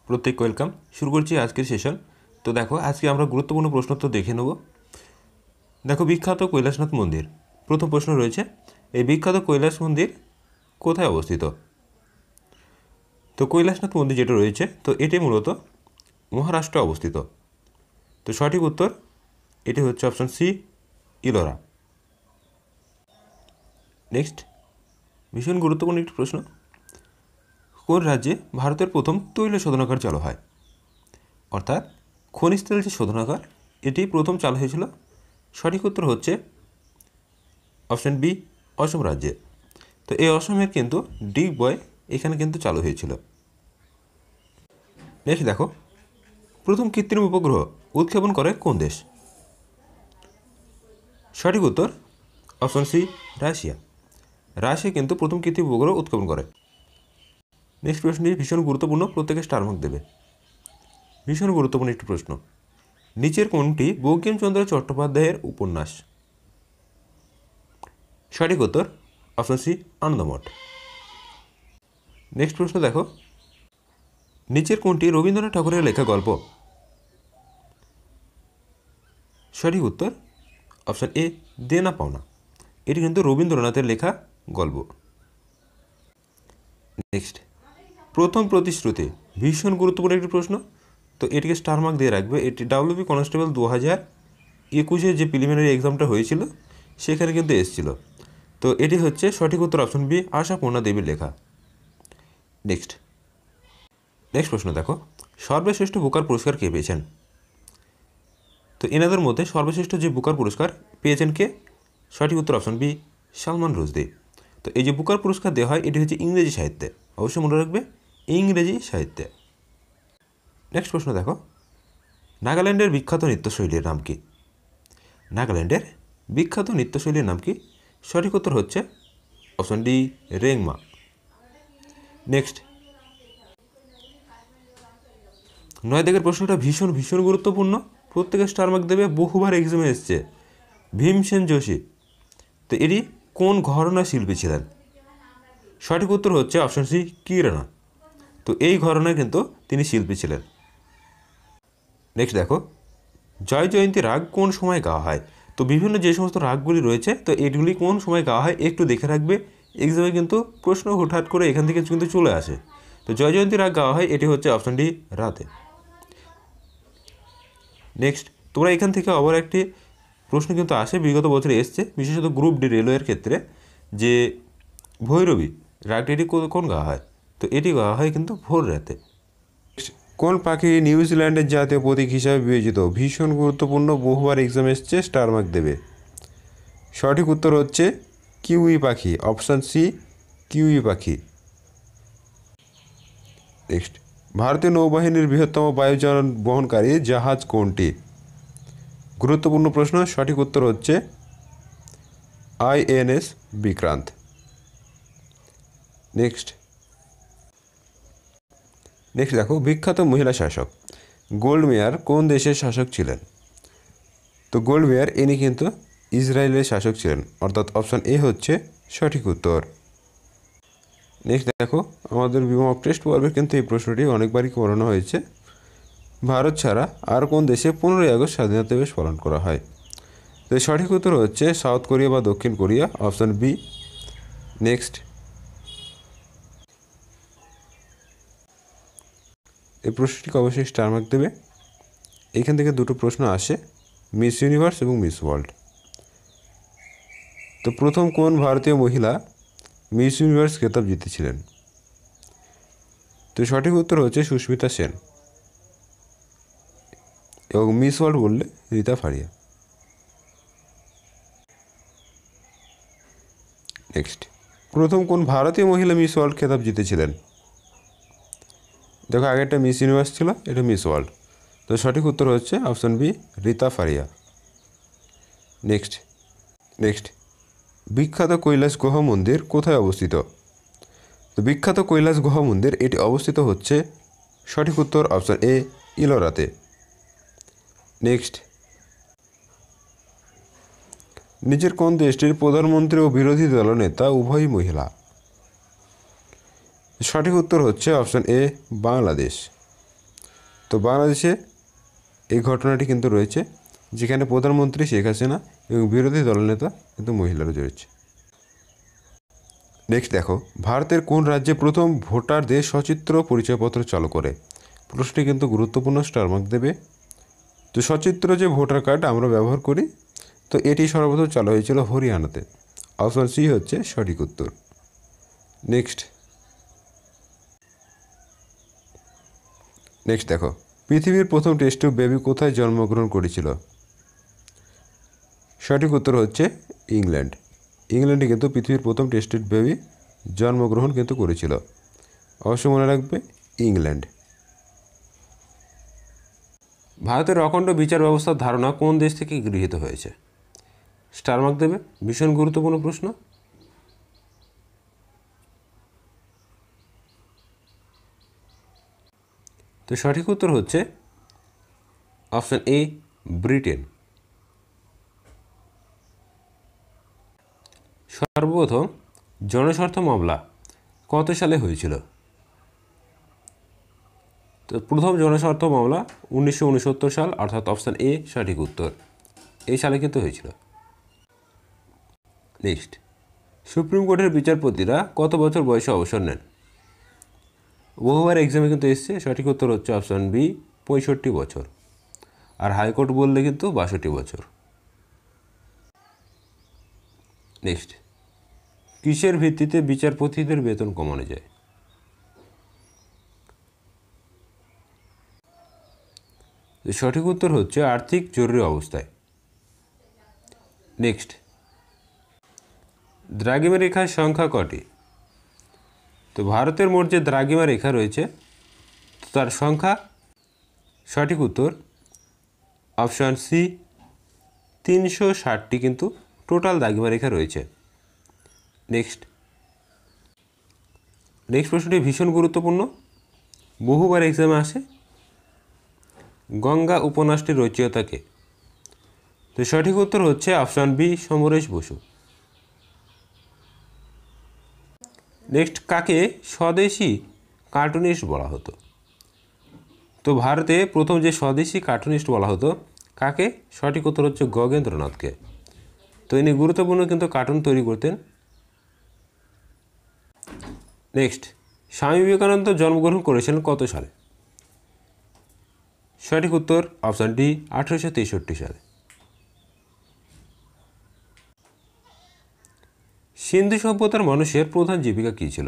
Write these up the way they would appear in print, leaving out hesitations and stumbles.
প্রত্যেক ওয়েলকাম। শুরু করছি আজকের সেশন। তো দেখো, আজকে আমরা গুরুত্বপূর্ণ প্রশ্ন তো দেখে নেব। দেখো, বিখ্যাত কৈলাসনাথ মন্দির। প্রথম প্রশ্ন রয়েছে, এই বিখ্যাত কৈলাস মন্দির কোথায় অবস্থিত? তো কৈলাসনাথ মন্দির যেটা রয়েছে, তো এটি মূলত মহারাষ্ট্রে অবস্থিত। তো সঠিক উত্তর এটি হচ্ছে অপশন সি, ইলোরা। নেক্সট, ভীষণ গুরুত্বপূর্ণ একটি প্রশ্ন, কোন রাজ্যে ভারতের প্রথম তৈল শোধনাগার চালু হয়? অর্থাৎ খনিজ তেল যে শোধনাগার, এটি প্রথম চালু হয়েছিল। সঠিক উত্তর হচ্ছে অপশন বি, অসম রাজ্যে। তো এই অসমের কিন্তু ডিগবয় এখানে কিন্তু চালু হয়েছিল। নেক্সট দেখো, প্রথম কৃত্রিম উপগ্রহ উৎক্ষেপণ করে কোন দেশ? সঠিক উত্তর অপশন সি, রাশিয়া। রাশিয়া কিন্তু প্রথম কৃত্রিম উপগ্রহ উৎক্ষেপণ করে। নেক্সট প্রশ্নটি ভীষণ গুরুত্বপূর্ণ, প্রত্যেকে স্টার মার্ক দেবে। ভীষণ গুরুত্বপূর্ণ একটি প্রশ্ন, নিচের কোনটি বঙ্কিমচন্দ্র চট্টোপাধ্যায়ের উপন্যাস? সঠিক উত্তর অপশন সি, আনন্দমঠ। নেক্সট প্রশ্ন দেখো, নিচের কোনটি রবীন্দ্রনাথ ঠাকুরের লেখা গল্প? সঠিক উত্তর অপশন এ, দেনা পাওনা। এটি কিন্তু রবীন্দ্রনাথের লেখা গল্প। নেক্সট, প্রথম প্রতিশ্রুতি। ভীষণ গুরুত্বপূর্ণ একটি প্রশ্ন, তো এটিকে স্টার মার্ক দিয়ে রাখবে। এটি ডাব্লিউবি কনস্টেবল 2021 যে প্রিলিমিনারি এক্সামটা হয়েছিল সেখানে কিন্তু এসেছিল। তো এটি হচ্ছে সঠিক উত্তর অপশন বি, আশাপূর্ণা দেবীর লেখা। নেক্সট প্রশ্ন দেখো, সর্বশ্রেষ্ঠ বুকার পুরস্কার কে পেয়েছেন? তো এনাদের মধ্যে সর্বশ্রেষ্ঠ যে বুকার পুরস্কার পেয়েছেন কে? সঠিক উত্তর অপশন বি, সালমান রুশদি। তো এই যে বুকার পুরস্কার দেওয়া হয়, এটি হচ্ছে ইংরেজি সাহিত্যে, অবশ্যই মনে রাখবে, ইংরেজি সাহিত্যে। নেক্সট প্রশ্ন দেখো, নাগাল্যান্ডের বিখ্যাত নৃত্যশৈলীর নাম কি? নাগাল্যান্ডের বিখ্যাত নৃত্যশৈলীর নাম কি? সঠিক উত্তর হচ্ছে অপশন ডি, রেংমা। নেক্সট 9 দাগের প্রশ্নটা ভীষণ ভীষণ গুরুত্বপূর্ণ, প্রত্যেকের স্টার মার্ক দেবে, বহুবার এক্সামে এসছে। ভীমসেন যোশী, তো এটি কোন ঘরানার শিল্পী ছিলেন? সঠিক উত্তর হচ্ছে অপশন সি, কিরানা। তো এই ঘরানায় কিন্তু তিনি শিল্পী ছিলেন। নেক্সট দেখো, জয় জয়ন্তী রাগ কোন সময় গাওয়া হয়? তো বিভিন্ন যে সমস্ত রাগগুলি রয়েছে, তো এগুলি কোন সময় গাওয়া হয় একটু দেখে রাখবে, এক্সামে কিন্তু প্রশ্ন হুটহাট করে এখান থেকে কিন্তু চলে আসে। তো জয় জয়ন্তী রাগ গাওয়া হয়, এটি হচ্ছে অপশন ডি, রাতে। নেক্সট, তোমরা এখান থেকে আবার একটি প্রশ্ন কিন্তু আসে, বিগত বছরে এসছে, বিশেষত গ্রুপ ডি রেলওয়ের ক্ষেত্রে, যে ভৈরবী রাগটি এটি কোন গাওয়া হয়? তো এটি গাওয়া হয় কিন্তু ভোর রাতে। কোন পাখি নিউজিল্যান্ডের জাতীয় প্রতীক হিসাবে বিবেচিত? ভীষণ গুরুত্বপূর্ণ, বহুবার এক্সাম এসছে, স্টার মার্ক দেবে। সঠিক উত্তর হচ্ছে কিউই পাখি, অপশান সি, কিউই পাখি। নেক্সট, ভারতীয় নৌবাহিনীর বৃহত্তম বায়ুযান বহনকারী জাহাজ কোনটি? গুরুত্বপূর্ণ প্রশ্ন, সঠিক উত্তর হচ্ছে INS বিক্রান্ত। নেক্সট দেখো, বিখ্যাত মহিলা শাসক গোল্ডমেয়ার কোন দেশের শাসক ছিলেন? তো গোল্ডমেয়ার ইনি কিন্তু ইসরায়েলের শাসক ছিলেন, অর্থাৎ অপশান এ হচ্ছে সঠিক উত্তর। নেক্সট দেখো, আমাদের মক টেস্ট পর্বে কিন্তু এই প্রশ্নটি অনেকবারই করানো হয়েছে, ভারত ছাড়া আর কোন দেশে 15ই আগস্ট স্বাধীনতা দিবস পালন করা হয়? তো সঠিক উত্তর হচ্ছে সাউথ কোরিয়া বা দক্ষিণ কোরিয়া, অপশান বি। নেক্সট, এই প্রশ্নটিকে অবশ্যই স্টার মার্ক দেবে। এইখান থেকে দুটো প্রশ্ন আসে, মিস ইউনিভার্স এবং মিস ওয়ার্ল্ড। তো প্রথম কোন ভারতীয় মহিলা মিস ইউনিভার্স খেতাব জিতেছিলেন? তো সঠিক উত্তর হচ্ছে সুস্মিতা সেন, এবং মিস ওয়ার্ল্ড বললে রীতা ফারিয়া। নেক্সট, প্রথম কোন ভারতীয় মহিলা মিস ওয়ার্ল্ড খেতাব জিতেছিলেন? দেখো, আগেরটা মিস ইউনিভার্স ছিল, এটা মিস ওয়ার্ল্ড। তো সঠিক উত্তর হচ্ছে option B, Rita Faria. Next, বিখ্যাত কৈলাস গুহা মন্দির কোথায় অবস্থিত? তো বিখ্যাত কৈলাস গুহা মন্দির এটি অবস্থিত হচ্ছে, সঠিক উত্তর অপশান এ, ইলোরাতে। নেক্সট, নিচের কোন দেশটির প্রধানমন্ত্রী ও বিরোধী দলনেতা উভয়ই মহিলা? সঠিক উত্তর হচ্ছে অপশান এ, বাংলাদেশ। তো বাংলাদেশে এই ঘটনাটি কিন্তু রয়েছে, যেখানে প্রধানমন্ত্রী শেখ হাসিনা এবং বিরোধী দলনেতা কিন্তু মহিলারা রয়েছে। নেক্সট দেখো, ভারতের কোন রাজ্যে প্রথম ভোটারদের সচিত্র পরিচয়পত্র চালু করে? প্রশ্নটি কিন্তু গুরুত্বপূর্ণ, স্টার মার্ক দেবে। তো সচিত্র যে ভোটার কার্ড আমরা ব্যবহার করি, তো এটি সর্বপ্রথম চালু হয়েছিল হরিয়ানাতে। অপশন সি হচ্ছে সঠিক উত্তর। নেক্সট দেখো, পৃথিবীর প্রথম টেস্ট টিউব বেবি কোথায় জন্মগ্রহণ করেছিল? সঠিক উত্তর হচ্ছে ইংল্যান্ড। ইংল্যান্ডে কিন্তু পৃথিবীর প্রথম টেস্ট টিউব বেবি জন্মগ্রহণ কিন্তু করেছিল। অবশ্যই মনে রাখবে, ইংল্যান্ড। ভারতের অখণ্ড বিচার ব্যবস্থার ধারণা কোন দেশ থেকে গৃহীত হয়েছে? স্টার মার্ক দেবে, ভীষণ গুরুত্বপূর্ণ প্রশ্ন। তো সঠিক উত্তর হচ্ছে অপশন এ, ব্রিটেন। সর্বপ্রথম জনস্বার্থ মামলা কত সালে হয়েছিল? তো প্রথম জনস্বার্থ মামলা 1969 সাল, অর্থাৎ অপশন এ সঠিক উত্তর। এই সালে কিন্তু হয়েছিল। নেক্সট, সুপ্রিম কোর্টের বিচারপতিরা কত বছর বয়সে অবসর নেন? বহুবার এক্সামে কিন্তু এসছে, সঠিক উত্তর হচ্ছে অপশন বি, 65 বছর। আর হাইকোর্ট বললে কিন্তু 62 বছর। নেক্সট, কিসের ভিত্তিতে বিচারপতিদের বেতন কমানো যায়? সঠিক উত্তর হচ্ছে আর্থিক জরুরি অবস্থায়। নেক্সট, দ্রাঘিমা রেখার সংখ্যা কটি? তো ভারতের মোট যে দ্রাঘিমা রেখা রয়েছে তার সংখ্যা, সঠিক উত্তর অপশান সি, 360টি কিন্তু টোটাল দ্রাঘিমা রেখা রয়েছে। নেক্সট প্রশ্নটি ভীষণ গুরুত্বপূর্ণ, বহুবার এক্সামে আসে। গঙ্গা উপন্যাসটির রচয়িতা কে? তো সঠিক উত্তর হচ্ছে option B, Samaresh Basu. Next, কাকে স্বদেশী কার্টুনিস্ট বলা হতো? তো ভারতে প্রথম যে স্বদেশী কার্টুনিস্ট বলা হতো কাকে? সঠিক উত্তর হচ্ছে গগেন্দ্রনাথকে। তো ইনি গুরুত্বপূর্ণ কিন্তু কার্টুন তৈরি করতেন। নেক্সট, স্বামী বিবেকানন্দ জন্মগ্রহণ করেছিলেন কত সালে? সঠিক উত্তর অপশান ডি, 1863 সালে। সিন্ধু সভ্যতার মানুষের প্রধান জীবিকা কী ছিল?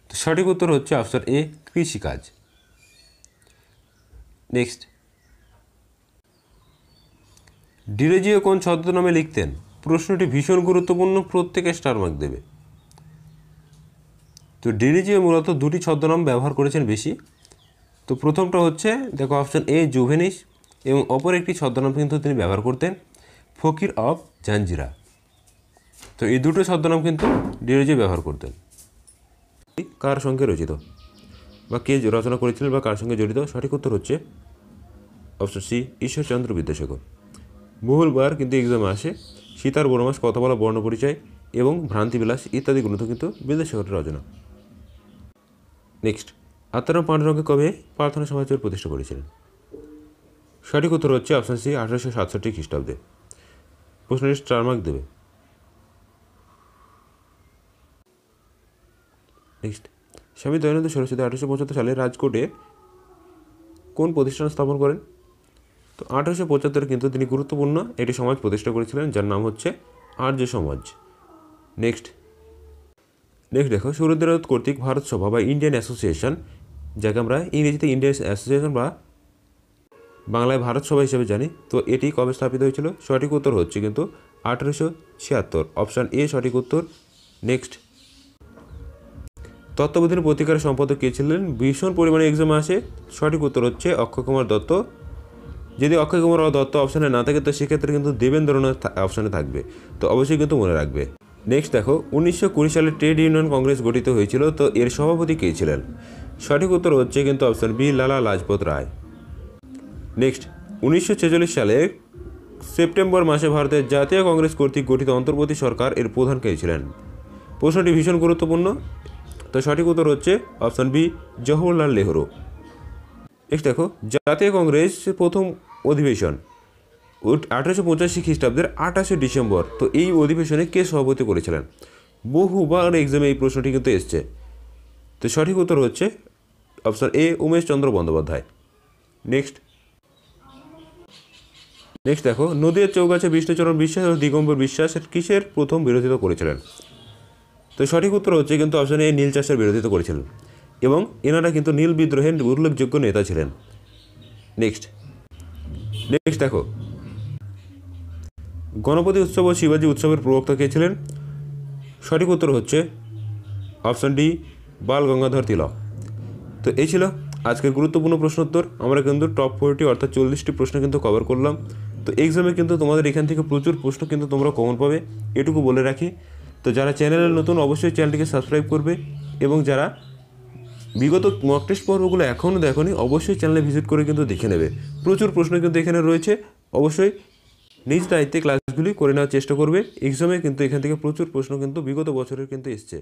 তো সঠিক উত্তর হচ্ছে অপশান এ, কৃষিকাজ। নেক্সট, ডিরেজিও কোন ছদ্মনামে লিখতেন? প্রশ্নটি ভীষণ গুরুত্বপূর্ণ, প্রত্যেকে স্টার মার্ক দেবে। তো ডিরেজিও মূলত দুটি ছদ্মনাম ব্যবহার করেছেন বেশি। তো প্রথমটা হচ্ছে দেখো অপশান এ, জুভেনিস, এবং অপর একটি ছদ্মনাম কিন্তু তিনি ব্যবহার করতেন, ফকির অফ জাঞ্জিরা। তো এই দুটো ছদ্মনাম কিন্তু ডিরেজিও ব্যবহার করতেন। কার সঙ্গে রচিত বা কে রচনা করেছিলেন বা কার সঙ্গে জড়িত? সঠিক উত্তর হচ্ছে অপশন সি, ঈশ্বরচন্দ্র বিদ্যাসাগর। বহুবার কিন্তু এক্সামে আসে, সীতার বনবাস, কথা বলা, বর্ণপরিচয় এবং ভ্রান্তিবিলাস ইত্যাদি গ্রন্থ কিন্তু বিদ্যাসাগরের রচনা। নেক্সট, আত্মারাম পাণ্ডুরঙ্গে কবে প্রার্থনা সমাজের প্রতিষ্ঠা করেছিলেন? সঠিক উত্তর হচ্ছে অপশন সি, 1867 খ্রিস্টাব্দে। প্রশ্নটি স্টার মার্ক দেবে। নেক্সট, স্বামী দয়ানন্দ সরস্বতী 1875 সালে রাজকোটে কোন প্রতিষ্ঠান স্থাপন করেন? তো 1875 কিন্তু তিনি গুরুত্বপূর্ণ একটি সমাজ প্রতিষ্ঠা করেছিলেন, যার নাম হচ্ছে আর্য সমাজ। নেক্সট দেখো, সুরেন্দ্রনাথ কর্তৃক ভারত সভা বা ইন্ডিয়ান অ্যাসোসিয়েশন, যাকে আমরা ইংরেজিতে ইন্ডিয়ান অ্যাসোসিয়েশন বা বাংলায় ভারত সভা হিসেবে জানি, তো এটি কবে স্থাপিত হয়েছিল? সঠিক উত্তর হচ্ছে কিন্তু 1876, অপশান এ সঠিক উত্তর। নেক্সট, তত্ত্বাবধানের পত্রিকার সম্পাদক কে ছিলেন? ভীষণ পরিমাণে এক্সামে আসে, সঠিক উত্তর হচ্ছে অক্ষয় কুমার দত্ত। যদি অক্ষয় কুমার দত্ত অপশানে না থাকে তো সেক্ষেত্রে কিন্তু দেবেন্দ্রনাথ অপশানে থাকবে, তো অবশ্যই কিন্তু মনে রাখবে। নেক্সট দেখো, 1920 সালে ট্রেড ইউনিয়ন কংগ্রেস গঠিত হয়েছিল, তো এর সভাপতি কে ছিলেন? সঠিক উত্তর হচ্ছে কিন্তু option B, Lala Lajpat Rai. Next, 1946 সালে সেপ্টেম্বর মাসে ভারতের জাতীয় কংগ্রেস কর্তৃক গঠিত অন্তর্বর্তী সরকার এর প্রধান কে ছিলেন? প্রশ্নটি ভীষণ গুরুত্বপূর্ণ। তো সঠিক উত্তর হচ্ছে option B, Jawaharlal Nehru. Next দেখো, জাতীয় কংগ্রেসের প্রথম অধিবেশন 1885 খ্রিস্টাব্দের 28শে ডিসেম্বর। তো এই অধিবেশনে কে সভাপতি করেছিলেন? বহুবার এক্সামে এই প্রশ্নটি কিন্তু এসছে। তো সঠিক উত্তর হচ্ছে option A, Umesh Chandra Bandyopadhyay. Next দেখো, নদীর চৌগাছে বিষ্ণুচরণ বিশ্বাস ও দিগম্বর বিশ্বাস কিসের প্রথম বিরোধিতা করেছিলেন? তো সঠিক উত্তর হচ্ছে কিন্তু অপশন এ, নীল চাষের বিরোধিতা করেছিলেন এবং এনারা কিন্তু নীল বিদ্রোহের উল্লেখযোগ্য নেতা ছিলেন। নেক্সট দেখো, গণপতি উৎসব ও শিবাজী উৎসবের প্রবক্তা কে ছিলেন? সঠিক উত্তর হচ্ছে অপশন ডি, বাল গঙ্গাধর তিলক। তো এই ছিল আজকের গুরুত্বপূর্ণ প্রশ্নোত্তর। আমরা কিন্তু টপ 40 অর্থাৎ 40টি প্রশ্ন কিন্তু কভার করলাম। তো এক্সামে কিন্তু তোমাদের এখান থেকে প্রচুর প্রশ্ন কিন্তু তোমরা কমন পাবে, এটুকু বলে রাখি। তো যারা চ্যানেলে নতুন অবশ্যই চ্যানেলটিকে সাবস্ক্রাইব করবে এবং যারা বিগত মক টেস্ট পর্বগুলো এখনও দেখোনি অবশ্যই চ্যানেলে ভিজিট করে কিন্তু দেখে নেবে। প্রচুর প্রশ্ন কিন্তু এখানে রয়েছে, অবশ্যই নিজ দায়িত্বে ক্লাসগুলি করে নেওয়ার চেষ্টা করবে। এক্সামে কিন্তু এখান থেকে প্রচুর প্রশ্ন কিন্তু বিগত বছরের কিন্তু এসছে।